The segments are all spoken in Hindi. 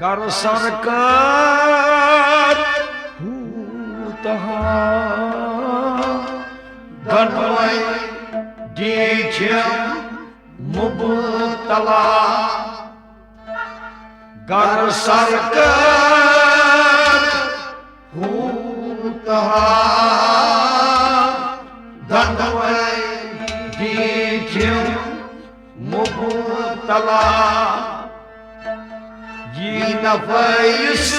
कर सरकार हूतहा दनवै दीछम मुबतला कर सरकार हूतहा दनवै दीछम मुबतला ये नफैस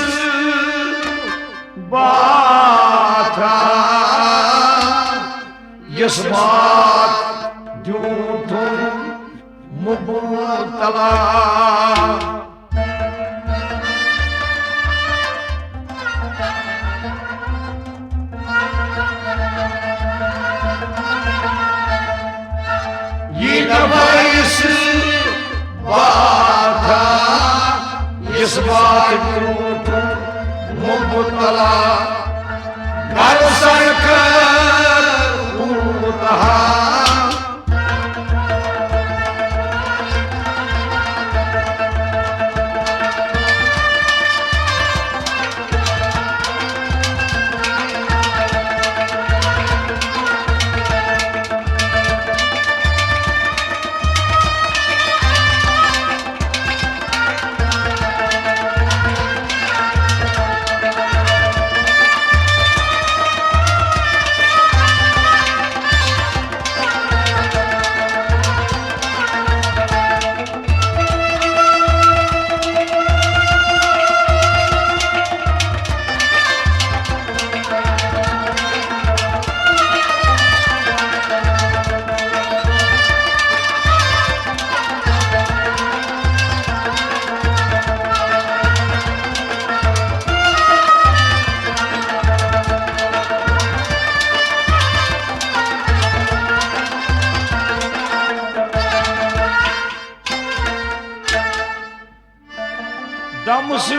बाथा यस बात झूठुम मुबतला ये नफैस बाथा इस बात मुबतला कर सरकार हूतहा दम से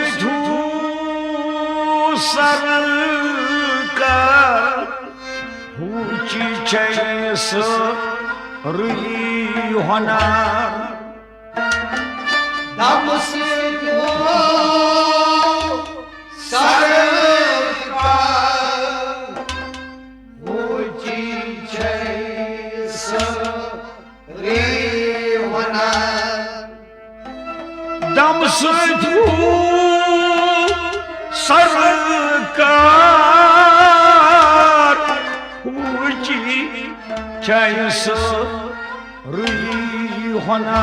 सरकार ऊंची छैस रुई होना दम से सरकार ऊंची छैस रुई होना दम से सरकार ऊंची छैस रुई होना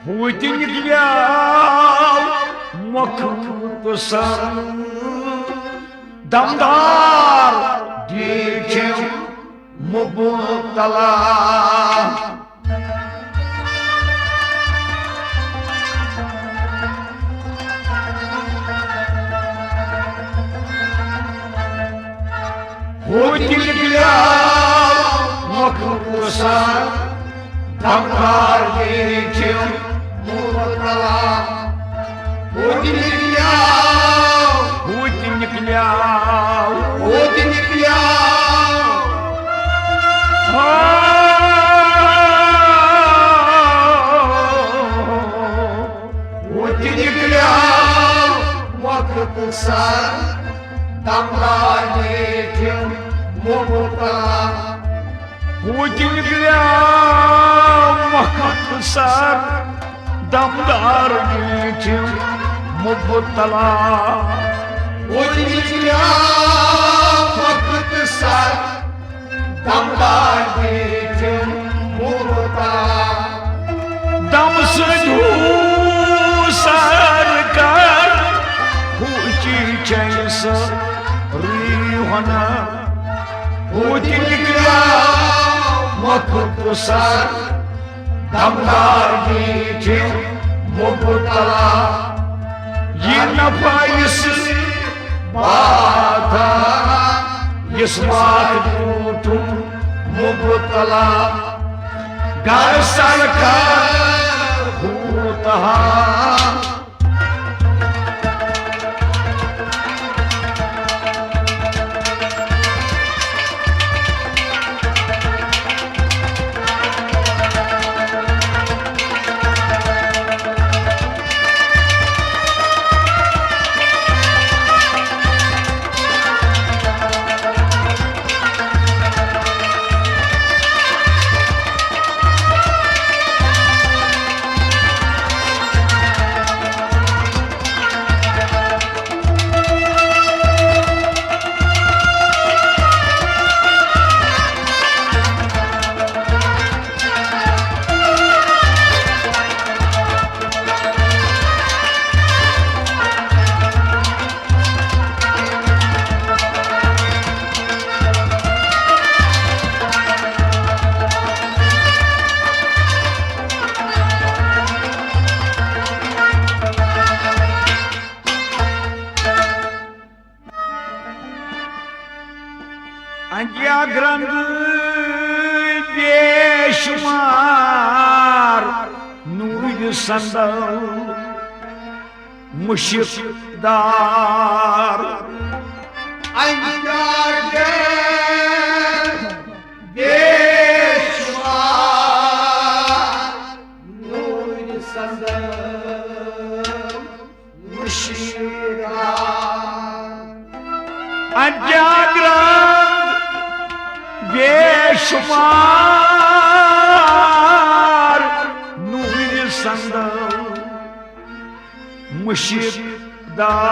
Уйти не гляв, мокру сам, дамдар, дичем, мубутала. Уйти не гляв, мокру сам, дамдар, дичем, मुबतला Путь не кляв, Путь не кляв, вокруг сар, там радиким मुबतला Путь не кляв, махатсар, дамдар дичем, मुबतला. Удивительно, вокруг сар, там радиким मुबतला दम से सरकार ऊंची छैस रुई होना ऊंची निकला मखुद सर दमदार दीजिए मुबतला ये नफाइस बात इस बात तुम मुबतला घर सरकार होता ग्रंथ बेशुमार नूर संदल मुशिकदार बेशुमार नूर संदल मुशिकदार बेशुमार नूर संदल मुशिकदार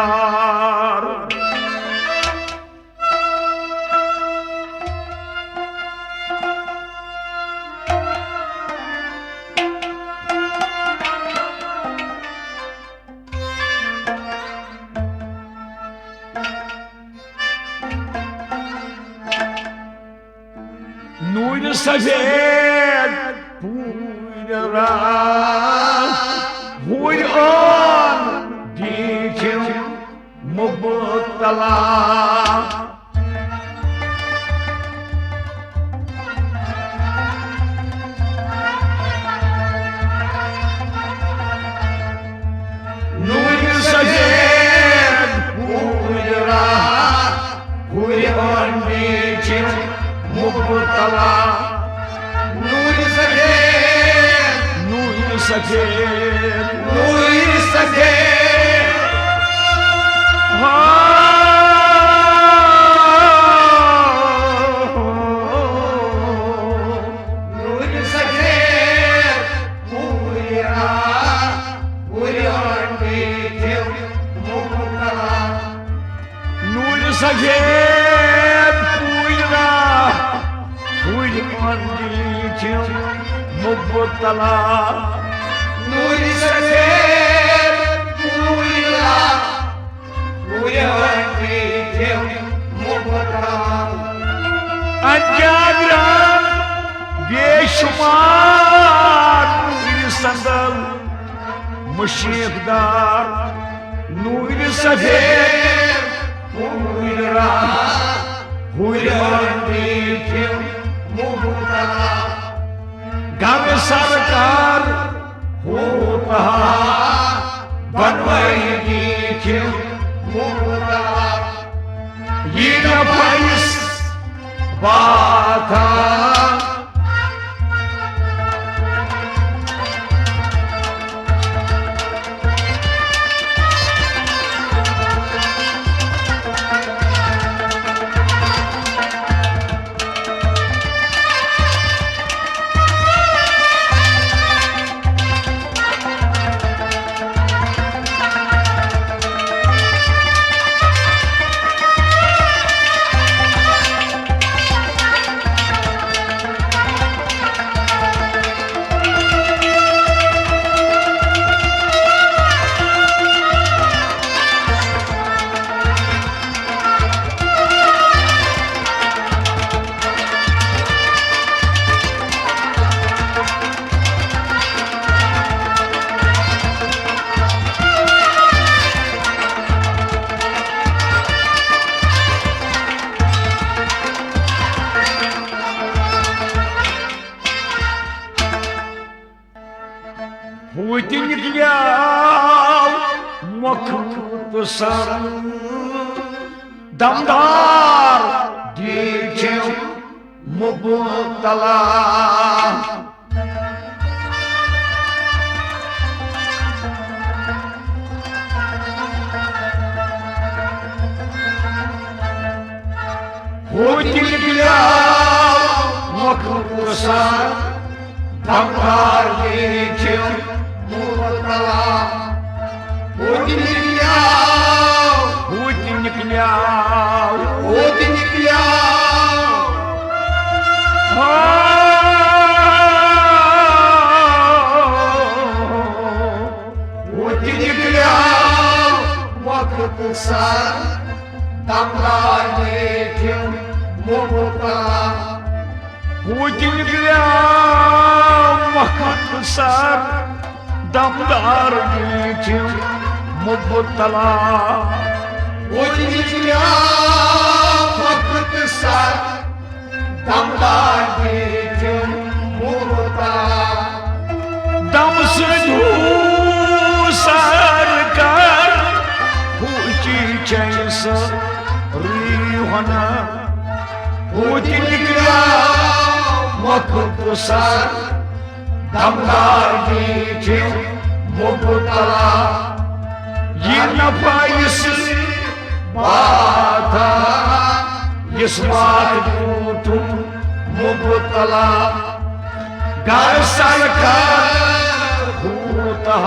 नूर सफेद पूरा हुई on देखें मुबतला नूर सफेद पूरा हुई on देखें मुबतला नूर सफेद नूर सफेद नूर सफेद नूर सफेद पूरा पूरा देखे मुबतला नूर सफेद पूरा मुबतला नूर सफेद पूरा पूरा देखे मुबतला अजागरण बेशुमार नूर संदल मुशिकदार नूर सफेद पूरा पूरा देखे मुबतला घर सरकार होता बनवाएगी क्यों मुबतला ये न पाइस बात Hudi निकल्याव मखसर दमदार दीक्षिम मुबतला Hudi निकल्याव मखसर दमदार दीक्षिम मुबतला Hudi निकल्याव Hudi वक्त सर दमदार दीक्षिम मुबतला Hudi निकल्याव मखसर दमदार दीक्षिम मुबतला Hudi वक्त सर दमदार दीक्षिम मुबतला दम से धूसर कर हुची चैस रिहना Hudi वक्त सर दमदार दीक्षिम मुबतला ये नफाइस बात इस बात तुम मुबतला घर सरकार होता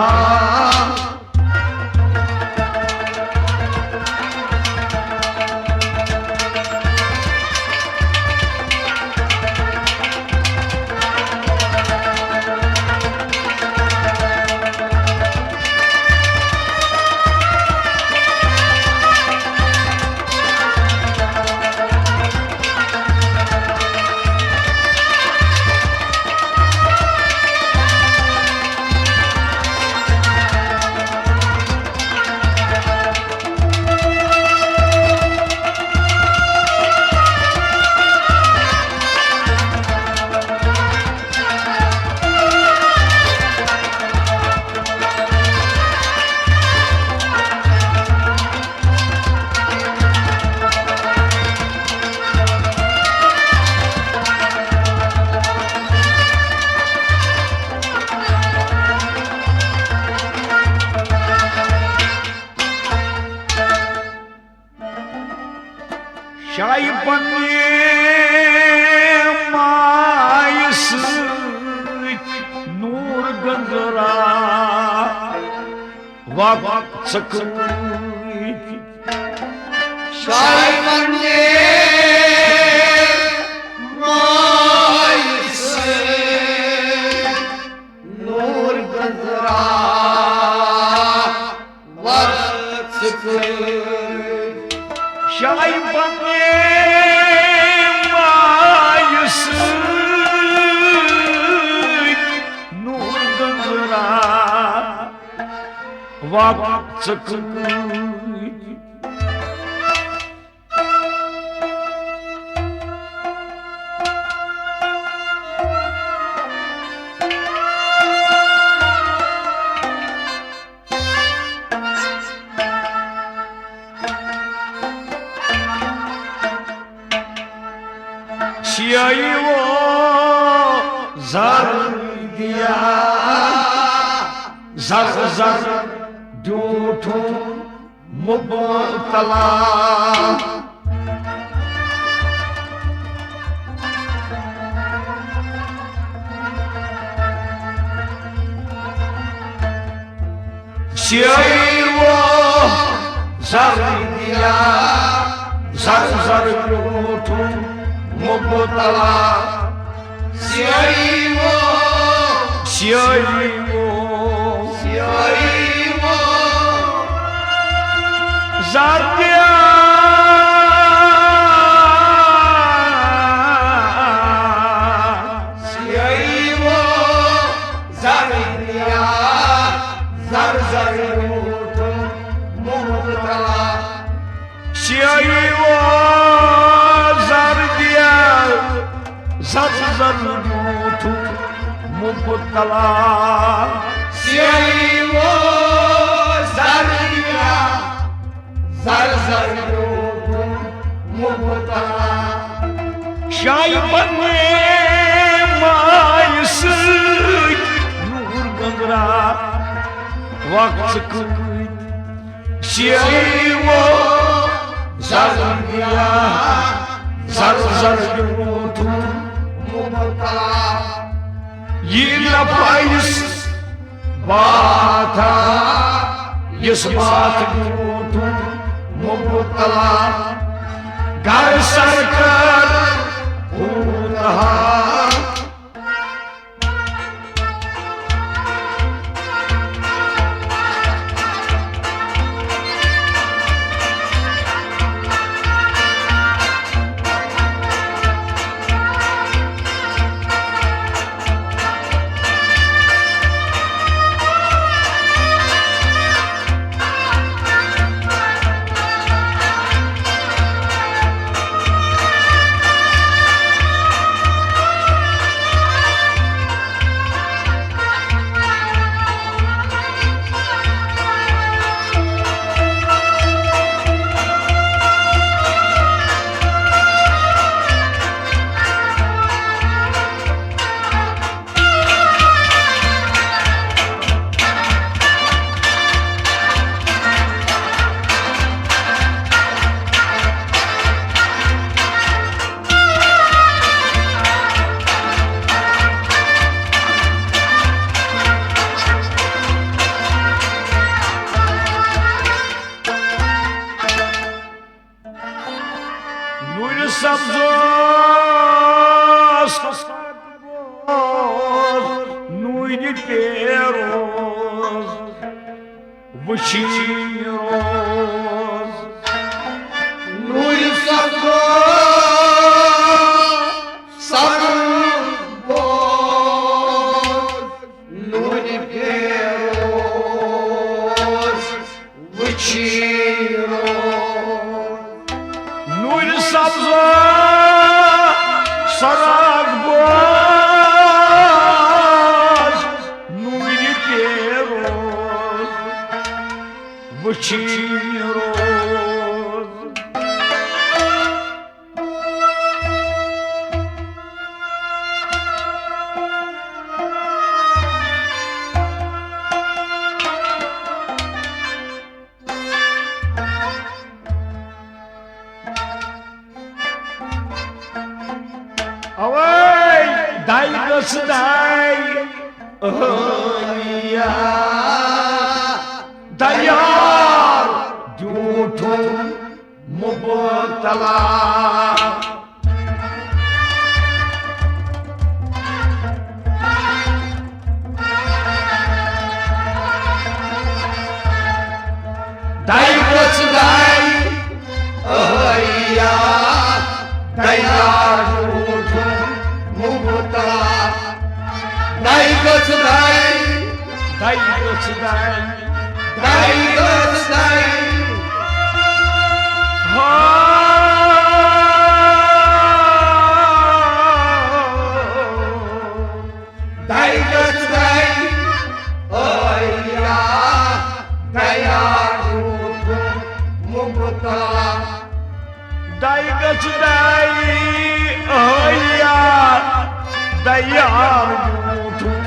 शाही बने मायस नूर गंजरा वक्त शाही बने माइस नूर गंजरा वक्त शाही बने मायस नूर गंजरा वक्त शियाई वो जर दिया जर जर झूठो मुबतला शियाई वो जर दिया जर जर झूठो मुबतला सियाई वो जातिया सियाई वो जातिया जर जर रूठो मुबतला शियाई वो जर दिया जर जर झूठो मुबतला शिवो zardia zar zar mubtala Şay bana mayısık nur gandra vakti kıyt Şivo zardia zar zar mubtala Yila payız bata Yisbat gutu mubtala Gar sarkar utaha Nur sabzos Nur peros Vchiros nur sabzo sarbo nur peros vchiro Nur sabzo saragboz Nur peros Vchiros Away, dai gas dai, ya, dayar, juthum mubtala. dai gas dai ya dayar mubtala dai gas dai Dai gas dai, dai gas dai dai gas dai ya dayar mubtala Dai gas dai, ya, dayar juthum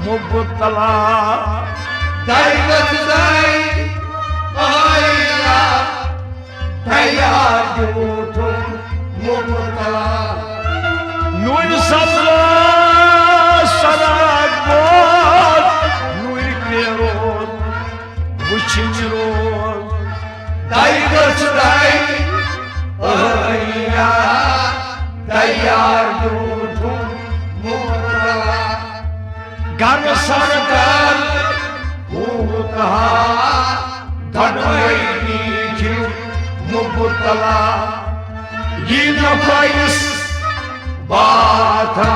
mubtala. dai gas dai ya dayar mubtala Nur sabzo saragboz Nur peros Vchiros dai gas dai ya dayar mubtala Gar sarkar utaha Dhanai nijhu mubtala Yina payız bata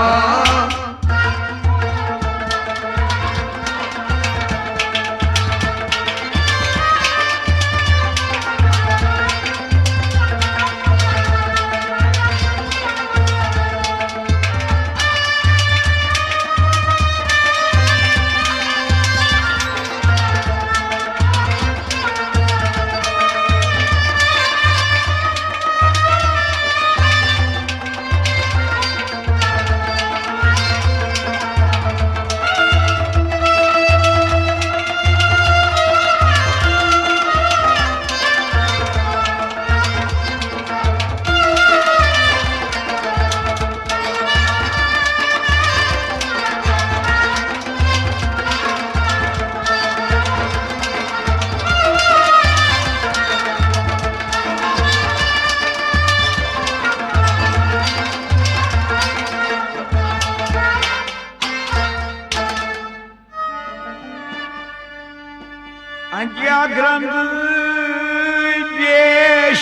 व्याघ्रंद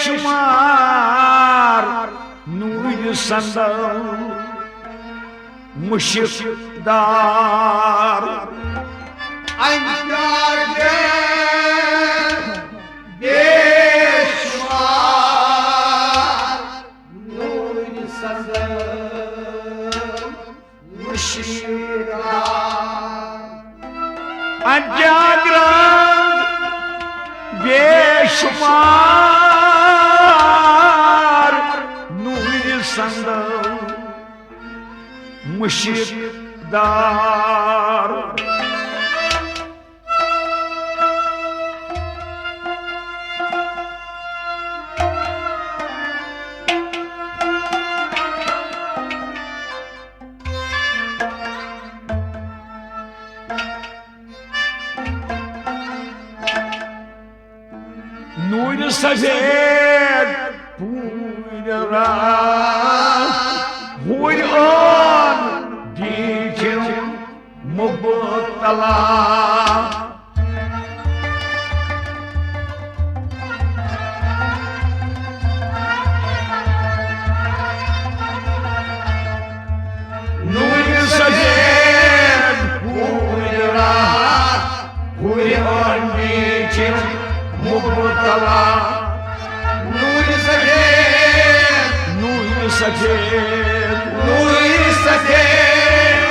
बेशुमार नूर संदल मुशिकदार अजाग्रंथ बेशुमार नूर संदल मुशिकदार नूर सफेद पूरा हुई on दीजिए मुबतला नूर सफेद पूरा हुई on दीजिए मुबतला नूर सफेद नूर सफेद नूर सफेद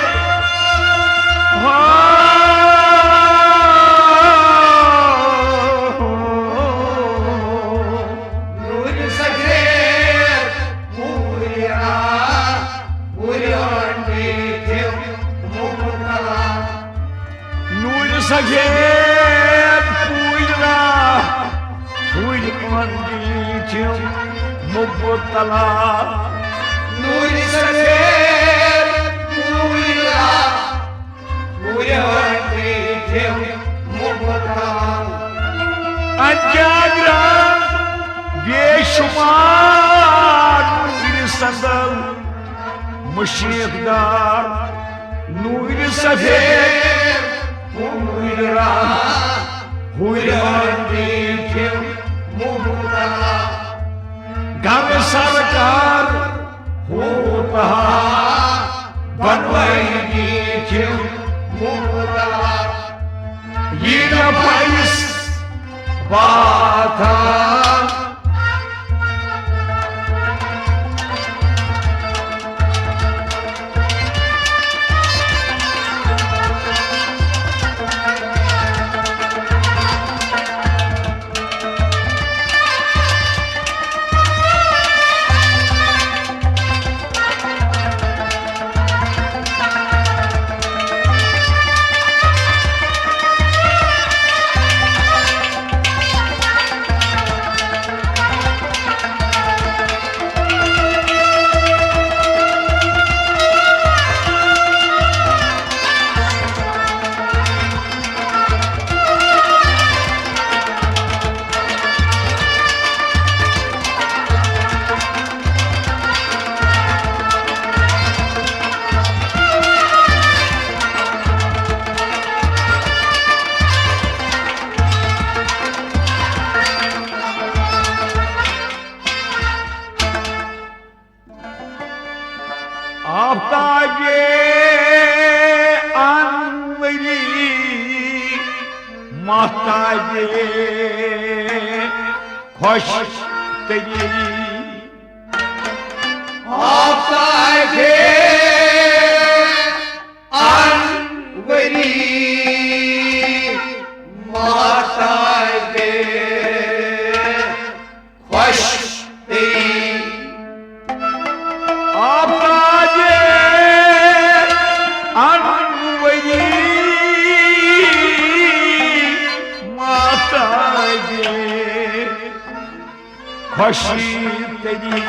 नूर सफेद पूरा पूरा मुबतला नूर सफेद पूरा मुबतला नूर सफेद पूरा पूरा मुबतला अजाग्रंथ बेशुमार नूर संदल मुशिकदार नूर सफेद पूरा मुबतला घर सरकार होता बनवाएगी मुबतला ये न पैस बात आफ्ताबे अनवरी महताबे खुश तरी आफ्ताबे अनवरी महताबे खुश तरी खुशी तेरी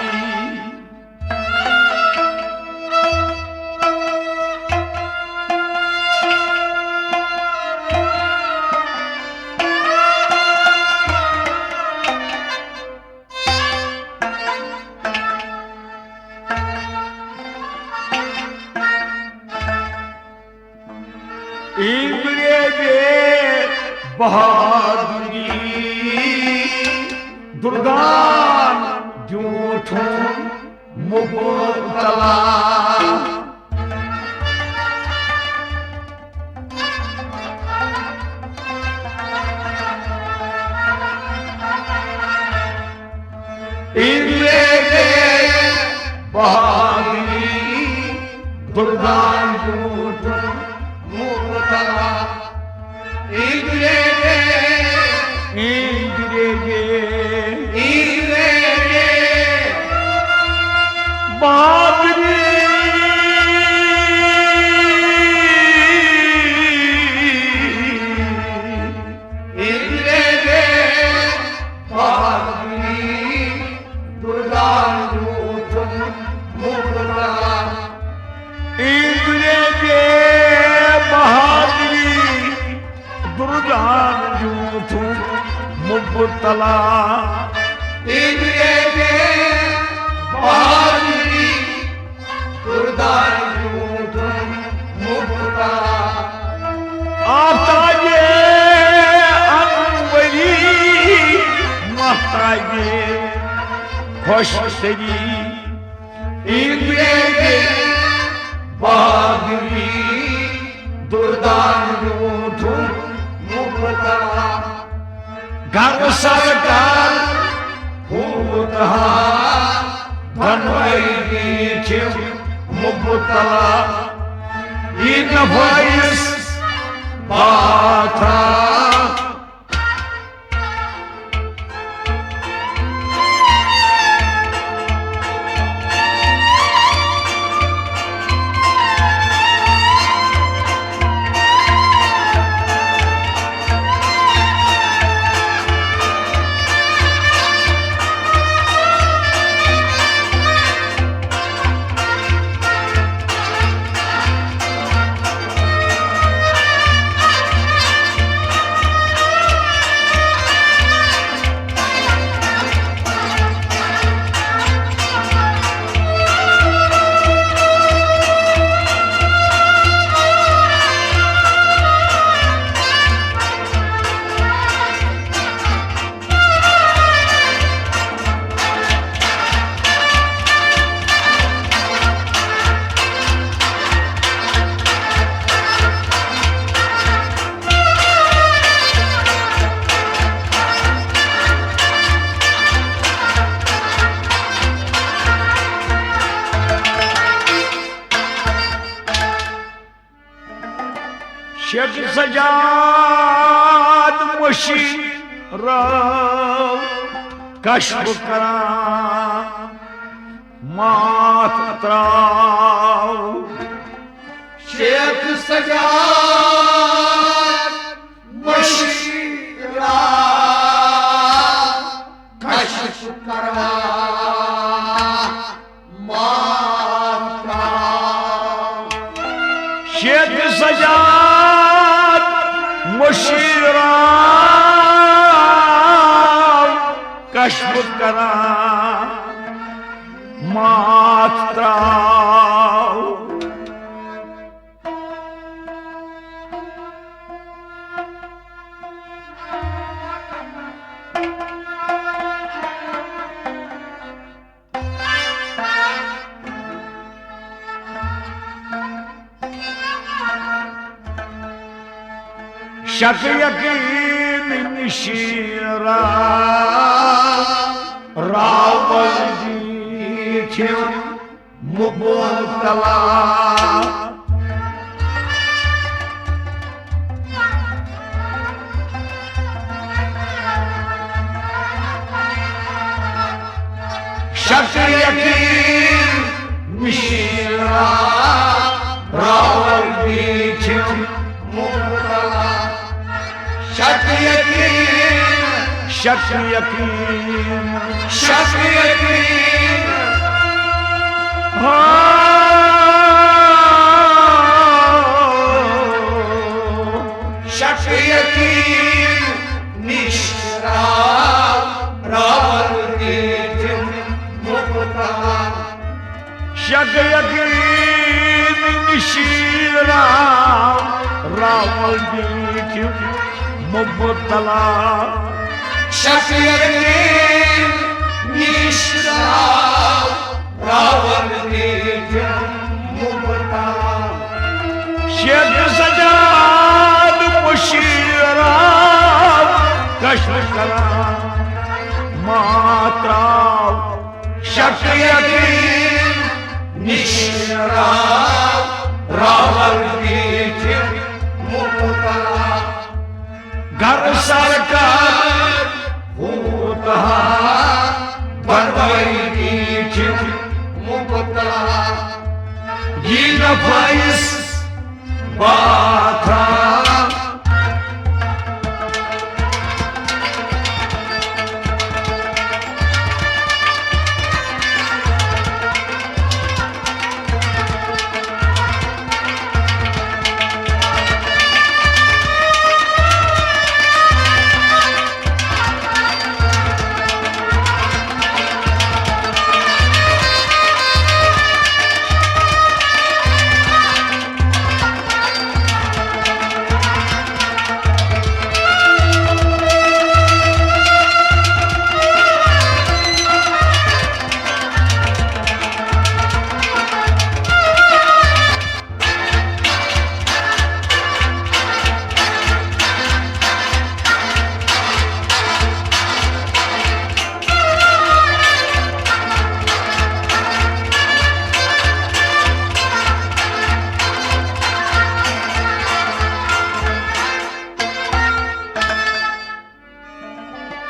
इंद्रिय बहादुरी दुर्गान झूठों मुबतला बहादुरी दुर्गान झूठों मुबतला इंद्रे बहादुरी मुबतला बहादुरी दुर्गान झूठों मुबतला आताये अनवरी महताये खुशतरी बहादुरी दुर्गान झूठों मुबतला घर सरकार होता धनवरी मुबतला इन वॉइस बाता शेख सजाद मुशीर कश्फ करा मात त्राव शेख सजाद मुशीरा कश्फ करा माता शेख सजाद मुशीरा कश्फ करा मात्रा शक यकीन निशीरा रावल जी मुबतला शक यकीन निशीरा रावल जी मुबतला शक यकीन शक यकीन शक यकीन शक यकीन निश्रा रावल मुबतला शक यकीन निशीरा रावल मुबतला शक यकीन निष्ठा रावण निजम मुबतला शेख सजाद मुशीराव कश्म करा मात्राव शक यकीन निष्ठा रावण निजम मुबतला घर सरकार होता बनवाई निजम मुबतला ये नफाइस बाथा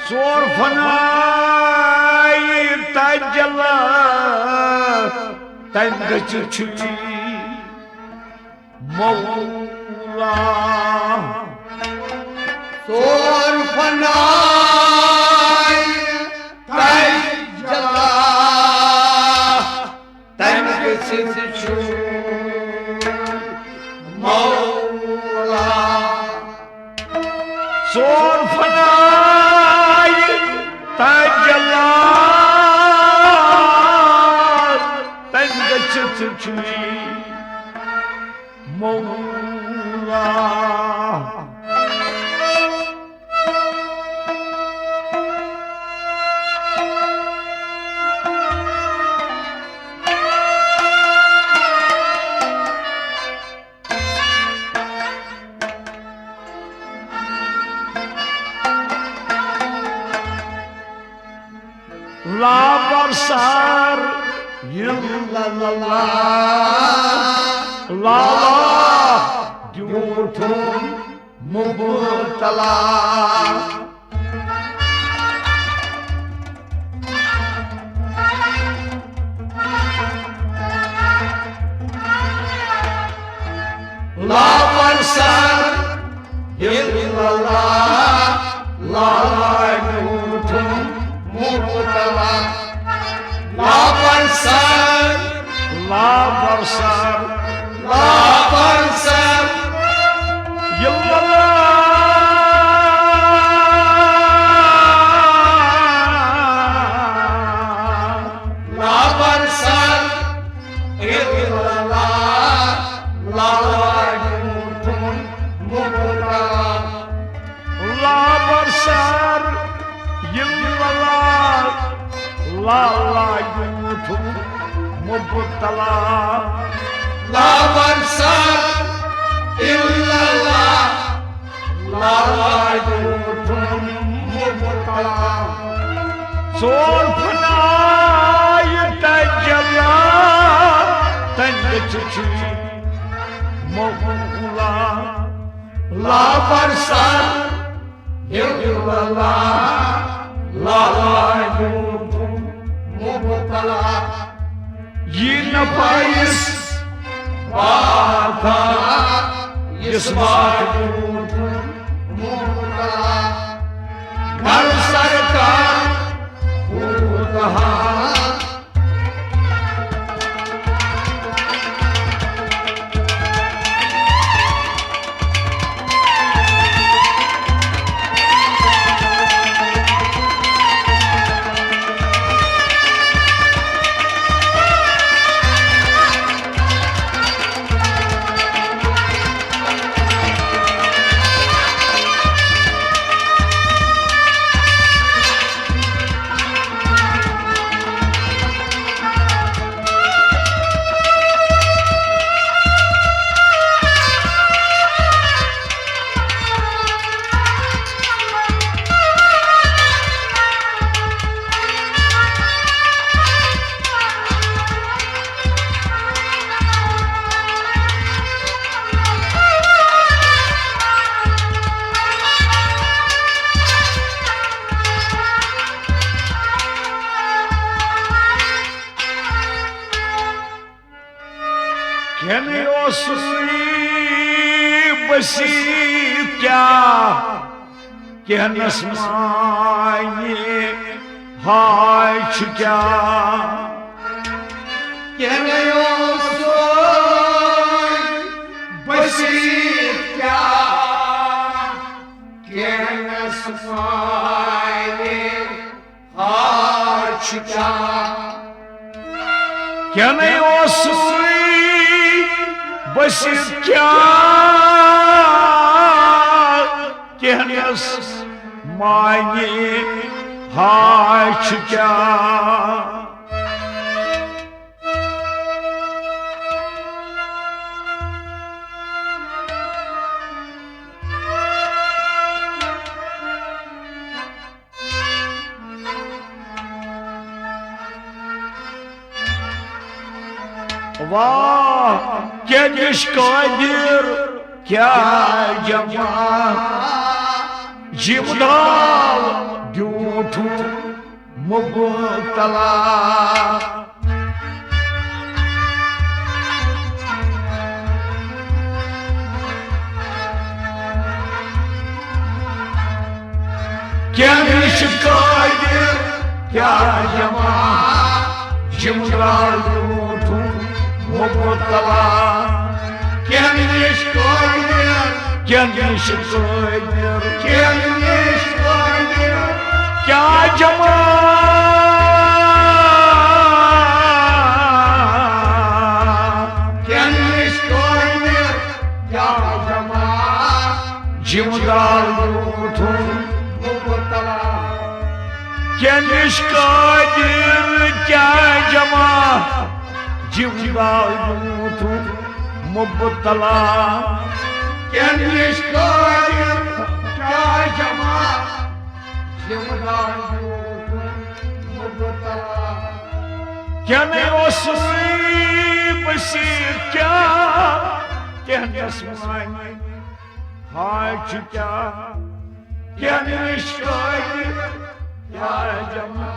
Sor fanay tajala tangachuchi Mawla Sor fanay tajala tangachuchi Mawla Sor fanay tajala tangachuchi Mawla La barsar yıllallah La diyortum mubtala La barsar yıllallah La diyortum Mubtala La barsar La barsar La barsar yıllallah La barsar illallah La yurtum mubtala La barsar yıllallah La yutum mubtala La barsar illallah La yurtum mubtala Sor fanay tajalla tangachuchi Mawla La barsar illallah La yurtum mubtala Ye nafais Bata Yismat yurtum mubtala Gar sarkar Hoota बसी क्या कहनस माये हाय क्या बसी क्या कहनस माये हाय क्या बस क्या कहनस माये हाय क्या वाह क्या निष्कादिर क्या जमा जिमदाल झूठू मुबतला क्या निष्कादिर क्या जमा जिमदाल झूठू मुबतला क्या निष्कादिर क्या जमा जिमदार झूठू मुबतला क्या निष्कादिर क्या जमा जिमदार झूठू मुबतला क्या निष्कादिर क्या जमा जिमदार झूठू मुबतला क्या बसी क्या कहनस माये हाय क्या निष्कादिर क्या जमा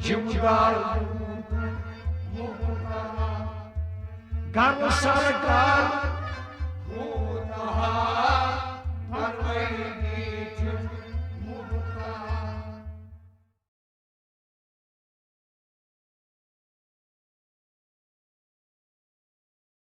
जिमदार घर सरकार